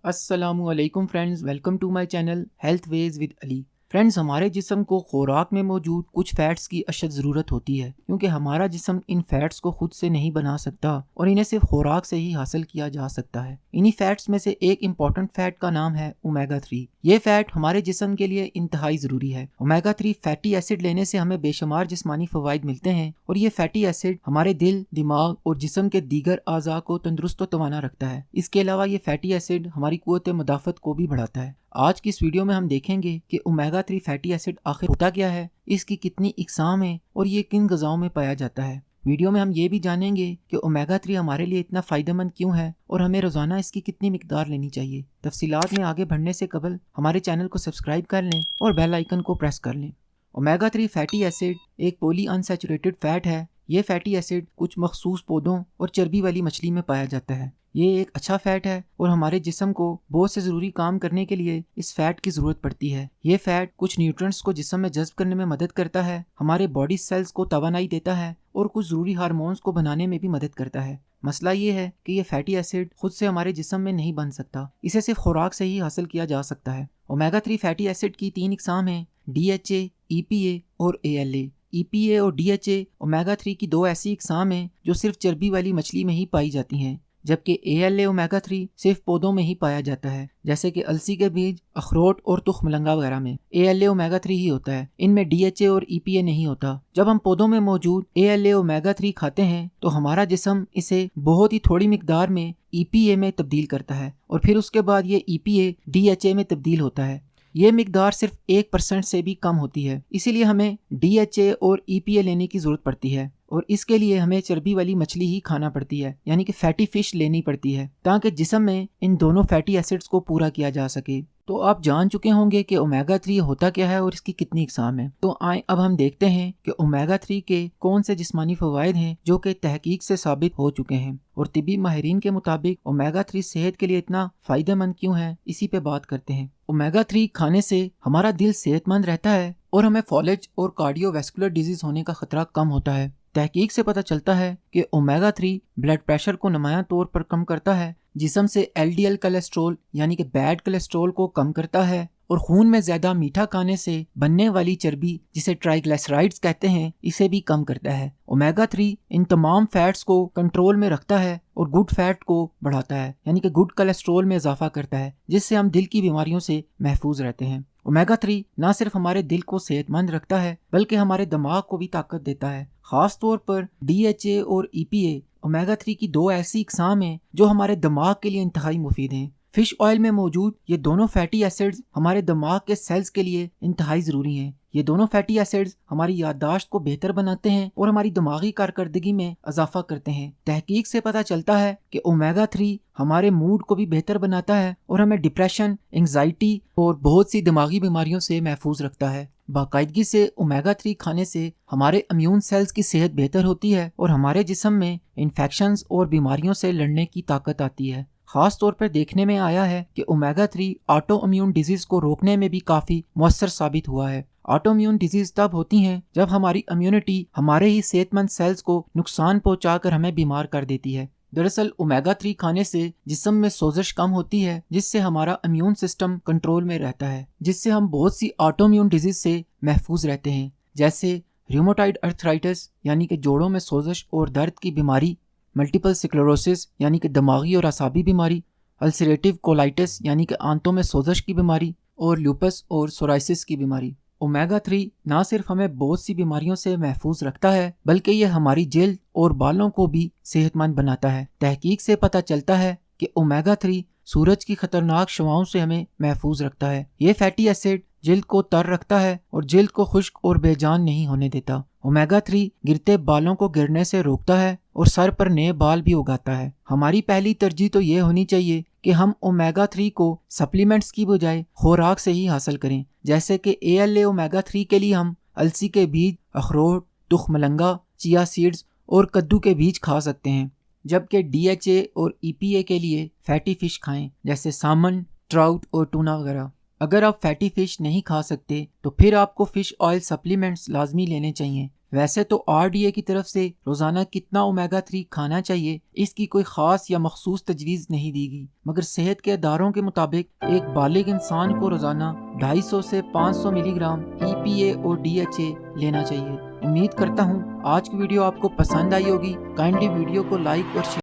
السلام علیکم friends, welcome to my channel health ways with Ali. Friends, ہمارے جسم کو خوراک میں موجود کچھ فیٹس کی اشد ضرورت ہوتی ہے، کیونکہ ہمارا جسم ان فیٹس کو خود سے نہیں بنا سکتا اور انہیں صرف خوراک سے ہی حاصل کیا جا سکتا ہے۔ انہی فیٹس میں سے ایک امپورٹنٹ فیٹ کا نام ہے اومیگا 3۔ یہ فیٹ ہمارے جسم کے لیے انتہائی ضروری ہے۔ اومیگا 3 فیٹی ایسڈ لینے سے ہمیں بے شمار جسمانی فوائد ملتے ہیں، اور یہ فیٹی ایسڈ ہمارے دل، دماغ اور جسم کے دیگر اعضاء کو تندرست و توانا رکھتا ہے۔ اس کے علاوہ یہ فیٹی ایسڈ ہماری قوت مدافعت کو بھی بڑھاتا ہے۔ آج کی اس ویڈیو میں ہم دیکھیں گے کہ اومیگا 3 فیٹی ایسڈ آخر ہوتا کیا ہے، اس کی کتنی اقسام ہیں اور یہ کن غذاؤں میں پایا جاتا ہے۔ ویڈیو میں ہم یہ بھی جانیں گے کہ اومیگا 3 ہمارے لیے اتنا فائدہ مند کیوں ہے اور ہمیں روزانہ اس کی کتنی مقدار لینی چاہیے۔ تفصیلات میں آگے بڑھنے سے قبل ہمارے چینل کو سبسکرائب کر لیں اور بیل آئیکن کو پریس کر لیں۔ اومیگا 3 فیٹی ایسڈ ایک پولی انسیچوریٹڈ فیٹ ہے۔ یہ فیٹی ایسڈ کچھ مخصوص پودوں اور چربی والی مچھلی میں پایا جاتا ہے۔ یہ ایک اچھا فیٹ ہے اور ہمارے جسم کو بہت سے ضروری کام کرنے کے لیے اس فیٹ کی ضرورت پڑتی ہے۔ یہ فیٹ کچھ نیوٹرنٹس کو جسم میں جذب کرنے میں مدد کرتا ہے، ہمارے باڈی سیلز کو توانائی دیتا ہے اور کچھ ضروری ہارمونز کو بنانے میں بھی مدد کرتا ہے۔ مسئلہ یہ ہے کہ یہ فیٹی ایسڈ خود سے ہمارے جسم میں نہیں بن سکتا، اسے صرف خوراک سے ہی حاصل کیا جا سکتا ہے۔ اومیگا 3 فیٹی ایسڈ کی 3 اقسام ہیں: DHA، EPA اور ALA۔ EPA اور DHA اومیگا 3 کی 2 ایسی اقسام ہیں جو صرف چربی والی مچھلی میں ہی پائی جاتی ہیں، جبکہ ALA اومیگا 3 صرف پودوں میں ہی پایا جاتا ہے، جیسے کہ السی کے بیج، اخروٹ اور تخم مرغا وغیرہ میں ALA اومیگا 3 ہی ہوتا ہے، ان میں DHA اور EPA نہیں ہوتا۔ جب ہم پودوں میں موجود ALA اومیگا 3 کھاتے ہیں تو ہمارا جسم اسے بہت ہی تھوڑی مقدار میں EPA میں تبدیل کرتا ہے، اور پھر اس کے بعد یہ EPA DHA میں تبدیل ہوتا ہے۔ یہ مقدار صرف 1% سے بھی کم ہوتی ہے، اسی لیے ہمیں DHA اور EPA لینے کی ضرورت پڑتی ہے، اور اس کے لیے ہمیں چربی والی مچھلی ہی کھانا پڑتی ہے، یعنی کہ فیٹی فش لینی پڑتی ہے، تاکہ جسم میں ان دونوں فیٹی ایسڈز کو پورا کیا جا سکے۔ تو آپ جان چکے ہوں گے کہ اومیگا 3 ہوتا کیا ہے اور اس کی کتنی اقسام ہیں۔ تو آئیں اب ہم دیکھتے ہیں کہ اومیگا 3 کے کون سے جسمانی فوائد ہیں جو کہ تحقیق سے ثابت ہو چکے ہیں، اور طبی ماہرین کے مطابق اومیگا 3 صحت کے لیے اتنا فائدہ مند کیوں ہے، اسی پہ بات کرتے ہیں۔ اومیگا 3 کھانے سے ہمارا دل صحت مند رہتا ہے اور ہمیں فالج اور کارڈیو ویسکولر ڈیزیز ہونے کا خطرہ کم ہوتا ہے۔ تحقیق سے پتہ چلتا ہے کہ اومیگا 3 بلڈ پریشر کو نمایاں طور پر کم کرتا ہے، جسم سے LDL کولیسٹرول یعنی کہ بیڈ کولیسٹرول کو کم کرتا ہے، اور خون میں زیادہ میٹھا کھانے سے بننے والی چربی جسے ٹرائیگلیسرائڈز کہتے ہیں اسے بھی کم کرتا ہے۔ اومیگا 3 ان تمام فیٹس کو کنٹرول میں رکھتا ہے اور گڈ فیٹ کو بڑھاتا ہے، یعنی کہ گڈ کولیسٹرول میں اضافہ کرتا ہے، جس سے ہم دل کی بیماریوں سے محفوظ رہتے ہیں۔ اومیگا 3 نہ صرف ہمارے دل کو صحت مند رکھتا ہے بلکہ ہمارے دماغ کو بھی طاقت دیتا ہے۔ خاص طور پر DHA اور EPA اومیگا 3 کی 2 ایسی اقسام ہیں جو ہمارے دماغ کے لیے انتہائی مفید ہیں۔ فش آئل میں موجود یہ دونوں فیٹی ایسڈز ہمارے دماغ کے سیلز کے لیے انتہائی ضروری ہیں۔ یہ دونوں فیٹی ایسڈز ہماری یادداشت کو بہتر بناتے ہیں اور ہماری دماغی کارکردگی میں اضافہ کرتے ہیں۔ تحقیق سے پتہ چلتا ہے کہ اومیگا 3 ہمارے موڈ کو بھی بہتر بناتا ہے اور ہمیں ڈپریشن، انگزائٹی اور بہت سی دماغی بیماریوں سے محفوظ رکھتا ہے۔ باقاعدگی سے اومیگا 3 کھانے سے ہمارے امیون سیلز کی صحت بہتر ہوتی ہے اور ہمارے جسم میں انفیکشنز اور بیماریوں سے لڑنے کی طاقت آتی ہے۔ خاص طور پر دیکھنے میں آیا ہے کہ اومیگا 3 آٹو امیون ڈیزیز کو روکنے میں بھی کافی مؤثر ثابت ہوا ہے۔ آٹو امیون ڈیزیز تب ہوتی ہیں جب ہماری امیونٹی ہمارے ہی صحت مند سیلز کو نقصان پہنچا کر ہمیں بیمار کر دیتی ہے۔ دراصل اومیگا 3 کھانے سے جسم میں سوزش کم ہوتی ہے، جس سے ہمارا امیون سسٹم کنٹرول میں رہتا ہے، جس سے ہم بہت سی آٹو امیون ڈیزیز سے محفوظ رہتے ہیں، جیسے ریوموٹائڈ ارتھرائٹس یعنی کہ جوڑوں میں سوزش اور درد کی بیماری، ملٹیپل سکلروسس یعنی کہ دماغی اور اعصابی بیماری، السریٹیو کولائٹس یعنی کہ آنتوں میں سوزش کی بیماری، اور لیوپس اور سورائسس کی بیماری۔ اومیگا 3 نہ صرف ہمیں بہت سی بیماریوں سے محفوظ رکھتا ہے بلکہ یہ ہماری جلد اور بالوں کو بھی صحت مند بناتا ہے۔ تحقیق سے پتہ چلتا ہے کہ اومیگا 3 سورج کی خطرناک شعاؤں سے ہمیں محفوظ رکھتا ہے۔ یہ فیٹی ایسڈ جلد کو تر رکھتا ہے اور جلد کو خشک اور بے جان نہیں ہونے دیتا۔ اومیگا 3 گرتے بالوں کو گرنے سے روکتا ہے اور سر پر نئے بال بھی اگاتا ہے۔ ہماری پہلی ترجیح تو یہ ہونی چاہیے کہ ہم اومیگا 3 کو سپلیمنٹس کی بجائے خوراک سے ہی حاصل کریں، جیسے کہ ALA اومیگا 3 کے لیے ہم السی کے بیج، اخروٹ، تخم مرغا، چیا سیڈز اور کدو کے بیج کھا سکتے ہیں، جبکہ DHA اور EPA کے لیے فیٹی فش کھائیں، جیسے سالمن، ٹراؤٹ اور ٹونا وغیرہ۔ اگر آپ فیٹی فش نہیں کھا سکتے تو پھر آپ کو فش آئل سپلیمنٹس لازمی لینے چاہیے۔ ویسے تو RDA کی طرف سے روزانہ کتنا اومیگا 3 کھانا چاہیے اس کی کوئی خاص یا مخصوص تجویز نہیں دی گئی، مگر صحت کے اداروں کے مطابق ایک بالغ انسان کو روزانہ 250 سے 500 ملی گرام EPA اور DHA لینا چاہیے۔ امید کرتا ہوں آج کی ویڈیو آپ کو پسند آئی ہوگی۔ کائنڈلی ویڈیو کو لائک اور شیئر